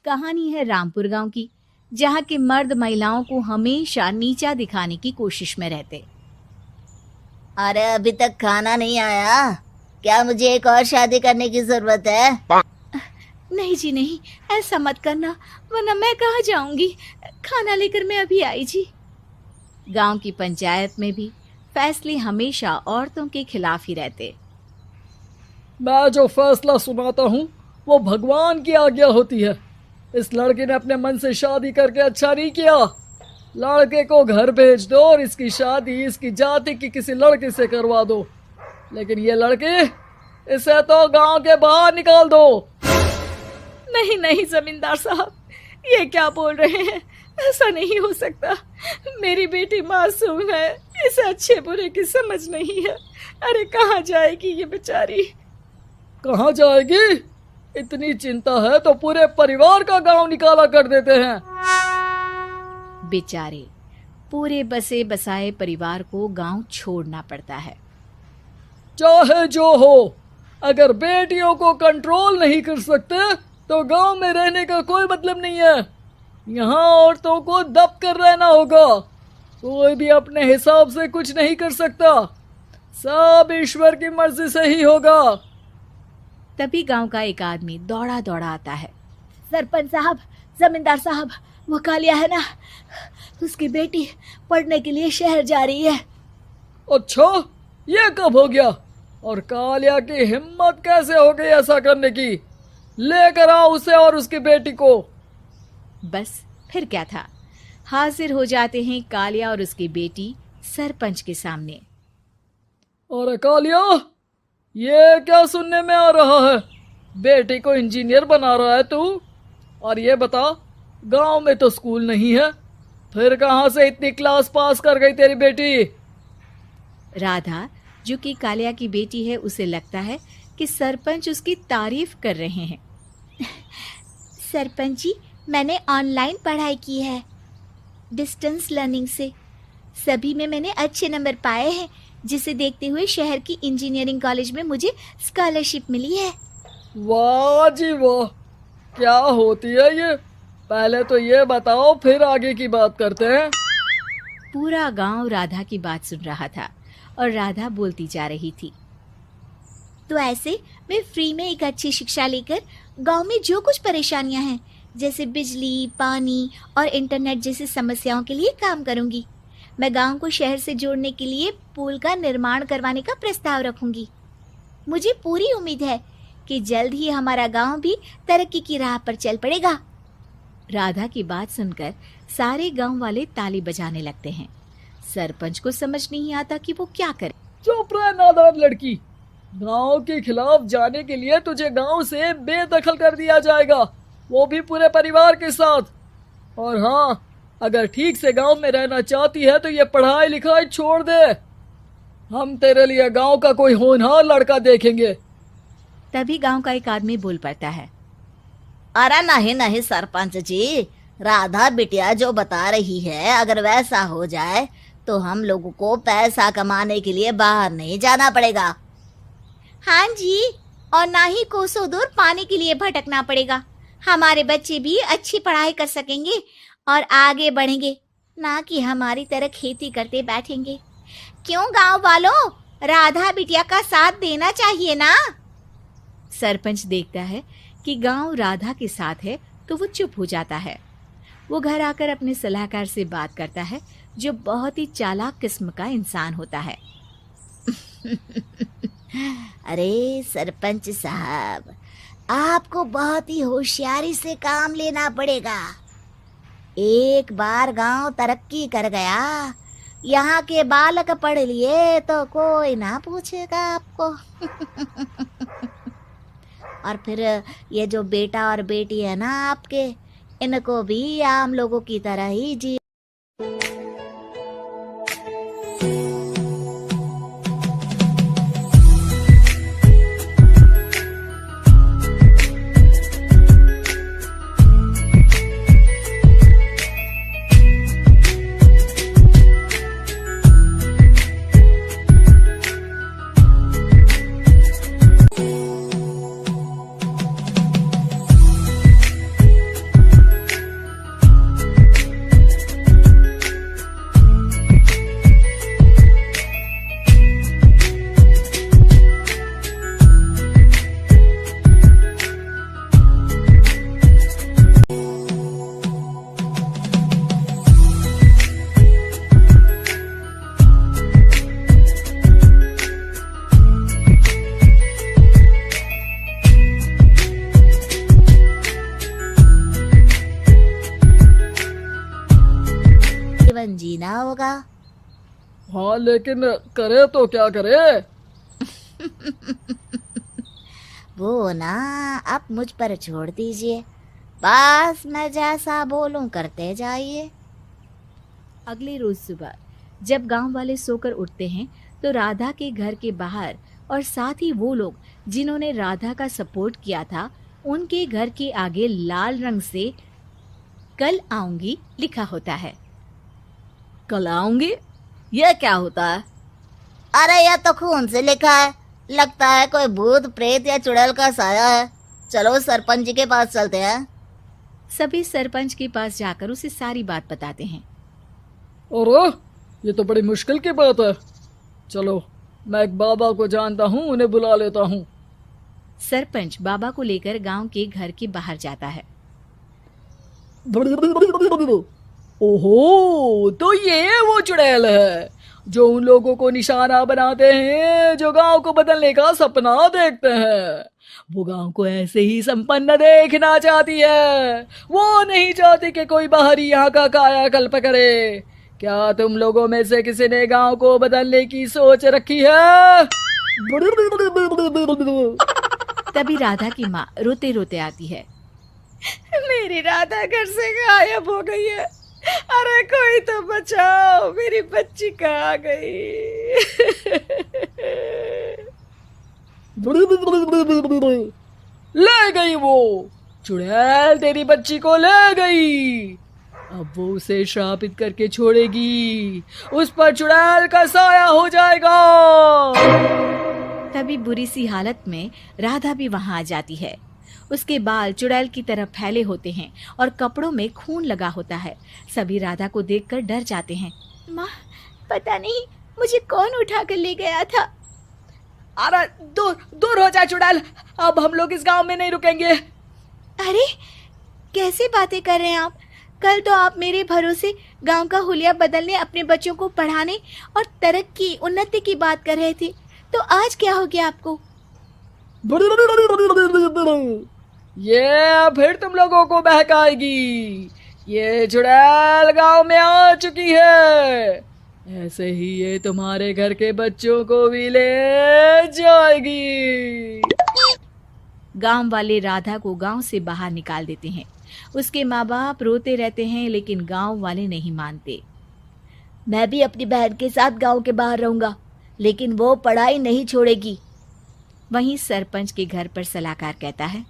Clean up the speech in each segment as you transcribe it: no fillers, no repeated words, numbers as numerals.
कहानी है रामपुर गांव की, जहां के मर्द महिलाओं को हमेशा नीचा दिखाने की कोशिश में रहते। अरे अभी तक खाना नहीं आया, क्या मुझे एक और शादी करने की जरूरत है? नहीं जी नहीं, ऐसा मत करना, वरना मैं कहाँ जाऊंगी। खाना लेकर मैं अभी आई जी। गांव की पंचायत में भी फैसले हमेशा औरतों के खिलाफ ही रहते। मैं जो फैसला सुनाता हूँ वो भगवान की आज्ञा होती है। इस लड़के ने अपने मन से शादी करके अच्छा नहीं किया। लड़के को घर भेज दो और इसकी शादी इसकी जाति की किसी लड़के से करवा दो, लेकिन ये लड़के, इसे तो गांव के बाहर निकाल दो। नहीं नहीं जमींदार साहब, ये क्या बोल रहे हैं? ऐसा नहीं हो सकता। मेरी बेटी मासूम है, इसे अच्छे बुरे की समझ नहीं है। अरे कहाँ जाएगी ये बेचारी? कहाँ जाएगी? इतनी चिंता है तो पूरे परिवार का गांव निकाला कर देते हैं। बेचारे पूरे बसे बसाए परिवार को गांव छोड़ना पड़ता है। चाहे जो हो, अगर बेटियों को कंट्रोल नहीं कर सकते तो गांव में रहने का कोई मतलब नहीं है। यहाँ औरतों को दब कर रहना होगा। कोई भी अपने हिसाब से कुछ नहीं कर सकता, सब ईश्वर की मर्जी से ही होगा। तभी गांव का एक आदमी दौड़ा दौड़ा आता है। सरपंच साहब, जमींदार साहब, वो कालिया है ना, उसकी बेटी पढ़ने के लिए शहर जा रही है। अच्छा, ये कब हो गया? और कालिया की हिम्मत कैसे हो गई ऐसा करने की? लेकर आओ उसे और उसकी बेटी को। बस फिर क्या था, हाजिर हो जाते हैं कालिया और उसकी बेटी सरपंच के सामने। अरे कालिया, ये क्या सुनने में आ रहा है? बेटी को इंजीनियर बना रहा है तू? और ये बता, गांव में तो स्कूल नहीं है, फिर कहां से इतनी क्लास पास कर गई तेरी बेटी? राधा, जो कि कालिया की बेटी है, उसे लगता है कि सरपंच उसकी तारीफ कर रहे हैं। सरपंच जी, मैंने ऑनलाइन पढ़ाई की है, डिस्टेंस लर्निंग से। सभी में मैंने अच्छे नंबर पाए हैं, जिसे देखते हुए शहर की इंजीनियरिंग कॉलेज में मुझे स्कॉलरशिप मिली है। वाह जी वाह, क्या होती है ये? पहले तो ये बताओ, फिर आगे की बात करते हैं। पूरा गांव राधा की बात सुन रहा था और राधा बोलती जा रही थी। तो ऐसे मैं फ्री में एक अच्छी शिक्षा लेकर गांव में जो कुछ परेशानियां हैं, जैसे बिजली, पानी और इंटरनेट जैसी समस्याओं के लिए काम करूंगी। मैं गांव को शहर से जोड़ने के लिए पुल का निर्माण करवाने का प्रस्ताव रखूंगी। मुझे पूरी उम्मीद है कि जल्द ही हमारा गांव भी तरक्की की राह पर चल पड़ेगा। राधा की बात सुनकर सारे गांव वाले ताली बजाने लगते हैं। सरपंच को समझ नहीं आता कि वो क्या करे। चुप रह नादान लड़की, गांव के खिलाफ जाने के लिए तुझे गांव से बेदखल कर दिया जाएगा, वो भी पूरे परिवार के साथ। और हाँ, अगर ठीक से गांव में रहना चाहती है तो ये पढ़ाई लिखाई छोड़ दे। हम तेरे लिए गांव का कोई होनहार लड़का देखेंगे। तभी गांव का एक आदमी बोल पड़ता है। अरे नहीं नहीं सरपंच जी, राधा बिटिया जो बता रही है, अगर वैसा हो जाए तो हम लोगों को पैसा कमाने के लिए बाहर नहीं जाना पड़ेगा। हाँ जी, और ना ही कोसों दूर पानी के लिए भटकना पड़ेगा। हमारे बच्चे भी अच्छी पढ़ाई कर सकेंगे और आगे बढ़ेंगे, ना कि हमारी तरह खेती करते बैठेंगे। क्यों गांव वालों, राधा बिटिया का साथ देना चाहिए ना। सरपंच देखता है कि गांव राधा के साथ है तो वो चुप हो जाता है। वो घर आकर अपने सलाहकार से बात करता है, जो बहुत ही चालाक किस्म का इंसान होता है। अरे सरपंच साहब, आपको बहुत ही होशियारी से काम लेना पड़ेगा। एक बार गांव तरक्की कर गया, यहाँ के बालक पढ़ लिए तो कोई ना पूछेगा आपको। और फिर ये जो बेटा और बेटी है ना आपके, इनको भी आम लोगों की तरह ही जी ना होगा। हाँ, लेकिन करे तो क्या करे? वो ना आप मुझ पर छोड़ दीजिए, बस मैं जैसा बोलूं करते जाइए। अगले रोज सुबह जब गांव वाले सोकर उठते हैं तो राधा के घर के बाहर और साथ ही वो लोग जिन्होंने राधा का सपोर्ट किया था उनके घर के आगे लाल रंग से कल आऊंगी लिखा होता है। कल आऊंगी? यह क्या होता है? अरे यह तो खून से लिखा है, लगता है कोई भूत प्रेत या चुड़ैल का साया है। चलो सरपंच जी के पास चलते हैं। सभी सरपंच के पास जाकर उसे सारी बात बताते हैं। अरे ये तो बड़ी मुश्किल की बात है। चलो, मैं एक बाबा को जानता हूँ, उन्हें बुला लेता हूँ। सरपंच बाबा को लेकर गांव के घर के बाहर जाता है। ओहो, तो ये वो चुड़ैल है जो उन लोगों को निशाना बनाते हैं जो गांव को बदलने का सपना देखते हैं। वो गांव को ऐसे ही संपन्न देखना चाहती है। वो नहीं चाहती कि कोई बाहरी यहाँ का कायाकल्प करे। क्या तुम लोगों में से किसी ने गांव को बदलने की सोच रखी है? तभी राधा की माँ रोते रोते आती है। मेरी राधा घर से गायब हो गई है। अरे कोई तो बचाओ, मेरी बच्ची कहाँ गई? ले गई वो चुड़ैल, तेरी बच्ची को ले गई। अब वो उसे श्रापित करके छोड़ेगी, उस पर चुड़ैल का साया हो जाएगा। तभी बुरी सी हालत में राधा भी वहां आ जाती है। उसके बाल चुड़ैल की तरह फैले होते हैं और कपड़ों में खून लगा होता है। सभी राधा को देखकर डर जाते हैं। माँ, पता नहीं मुझे कौन उठा कर ले गया था। अरे दूर दूर हो जा चुड़ैल, अब हम लोग इस गांव में नहीं रुकेंगे। अरे कैसे बातें कर रहे हैं आप? कल तो आप मेरे भरोसे गांव का हुलिया बदलने, अपने बच्चों को पढ़ाने और तरक्की उन्नति की बात कर रहे थे, तो आज क्या हो गया आपको? ये फिर तुम लोगों को बहकाएगी। ये चुड़ैल गांव में आ चुकी है, ऐसे ही ये तुम्हारे घर के बच्चों को भी ले जाएगी। गांव वाले राधा को गांव से बाहर निकाल देते हैं। उसके माँ बाप रोते रहते हैं लेकिन गांव वाले नहीं मानते। मैं भी अपनी बहन के साथ गांव के बाहर रहूंगा, लेकिन वो पढ़ाई नहीं छोड़ेगी। वहीं सरपंच के घर पर सलाहकार कहता है।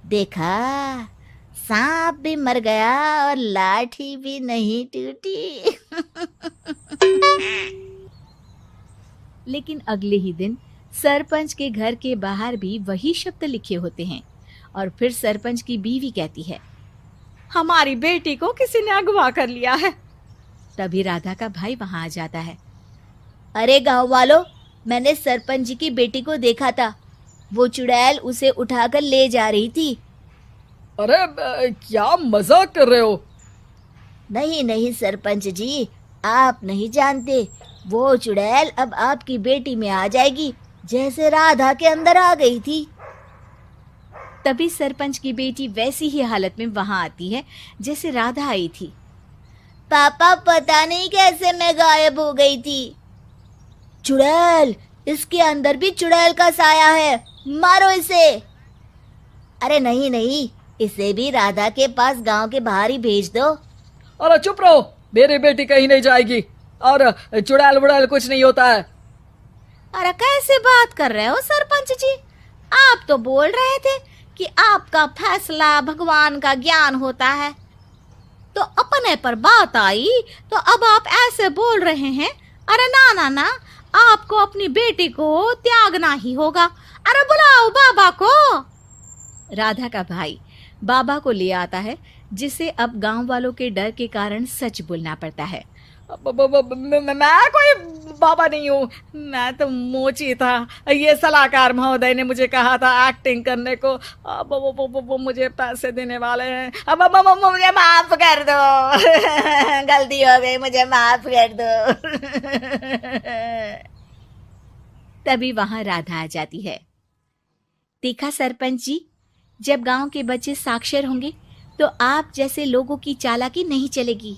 देखा, सांप भी मर गया और लाठी भी नहीं टूटी। लेकिन अगले ही दिन सरपंच के घर के बाहर भी वही शब्द लिखे होते हैं और फिर सरपंच की बीवी कहती है, हमारी बेटी को किसी ने अगवा कर लिया है। तभी राधा का भाई वहां आ जाता है। अरे गांव वालों, मैंने सरपंच जी की बेटी को देखा था, वो चुड़ैल उसे उठाकर ले जा रही थी। अरे क्या मजाक कर रहे हो? नहीं नहीं सरपंच जी, आप नहीं जानते, वो चुड़ैल अब आपकी बेटी में आ जाएगी, जैसे राधा के अंदर आ गई थी। तभी सरपंच की बेटी वैसी ही हालत में वहां आती है जैसे राधा आई थी। पापा, पता नहीं कैसे मैं गायब हो गई थी। चुड़ैल, इसके अंदर भी चुड़ैल का साया है, मारो इसे। अरे नहीं नहीं, इसे भी राधा के पास गांव के बाहर ही भेज दो। अरे चुप रहो, मेरी बेटी कहीं नहीं जाएगी और चुड़ैल बुड़ैल कुछ नहीं होता है। अरे कैसे बात कर रहे हो सरपंच जी? आप तो बोल रहे थे कि आपका फैसला भगवान का ज्ञान होता है, तो अपने पर बात आई तो अब आप ऐसे बोल रहे हैं। अरे ना ना ना, आपको अपनी बेटी को त्यागना ही होगा। अरे बुलाओ बाबा को। राधा का भाई बाबा को ले आता है, जिसे अब गांव वालों के डर के कारण सच बोलना पड़ता है। मैं कोई बाबा नहीं हूँ, मैं तो मोची था। ये सलाहकार महोदय ने मुझे कहा था एक्टिंग करने को। अब वो मुझे पैसे देने वाले हैं। अब मुझे माफ कर दो। गलती हो गई, मुझे माफ कर दो। तभी वहां राधा आ जाती है। देखा सरपंच जी, जब गांव के बच्चे साक्षर होंगे तो आप जैसे लोगों की चालाकी नहीं चलेगी।